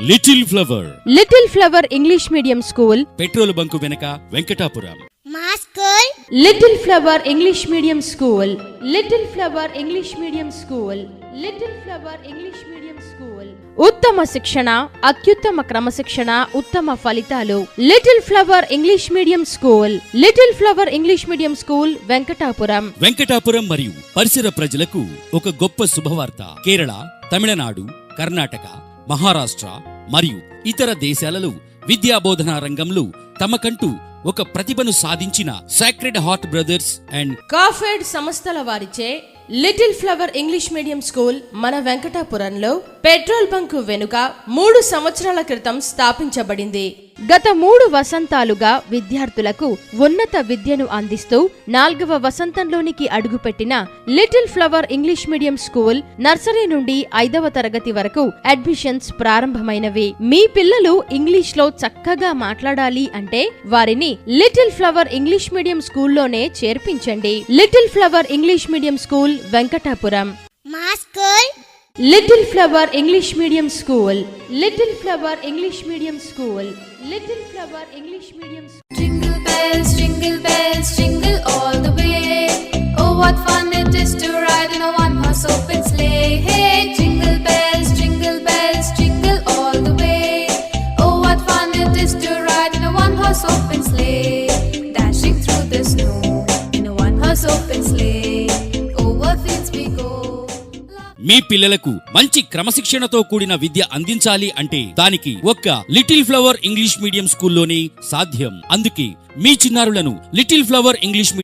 Little flower English medium school petrol bunk వెనక వెంకటాపురం. మా school little flower English medium school little flower English medium school little flower English medium school. ఉత్తమ శిక్షణ, అత్యుత్తమ క్రమశిక్షణ, ఉత్తమ ఫలితాలు. Little flower English medium school little flower English medium school Venkatapuram మరియు పరిసర ప్రజలకు ఒక గొప్ప శుభవార్త. కేరళ, తమిళనాడు, కర్ణాటక, మహారాష్ట్ర మరియు ఇతర దేశాలలో విద్యాబోధనా రంగంలో తమకంటూ ఒక ప్రతిభను సాధించిన సాక్రెడ్ హార్ట్ బ్రదర్స్ అండ్ కాఫెడ్ సంస్థల వారిచే little flower English medium school మన వెంకటాపురంలో పెట్రోల్ బంకు వెనుక 3 సంవత్సరాల క్రితం స్థాపించబడింది. గత 3 వసంతాలుగా విద్యార్థులకు ఉన్నత విద్యను అందిస్తూ 4వ వసంతంలోనికి అడుగుపెట్టిన little flower English medium school nursery నుండి 5వ తరగతి వరకు అడ్మిషన్స్ ప్రారంభమైనవి. మీ పిల్లలు ఇంగ్లీష్ లో చక్కగా మాట్లాడాలి అంటే వారిని లిటిల్ ఫ్లవర్ ఇంగ్లీష్ మీడియం స్కూల్లోనే చేర్పించండి. Little flower English medium school Venkatapuram. మా school little flower English medium school little flower English medium school little flower English medium school. Jingle bells, jingle all the way. Oh, what fun it is to ride in a one-horse open sleigh. Hey, jingle bells, jingle all the way. Oh, what fun it is to ride in a one-horse open sleigh. Dashing through the snow in a one-horse open sleigh. Over fields we go. మీ పిల్లలకు మంచి క్రమశిక్షణతో కూడిన విద్య అందించాలి అంటే దానికి ఒక్క little flower English medium స్కూల్లోనే సాధ్యం. అందుకే మీ చిన్నారులను లిటిల్ ఫ్లవర్ ఇంగ్లీష్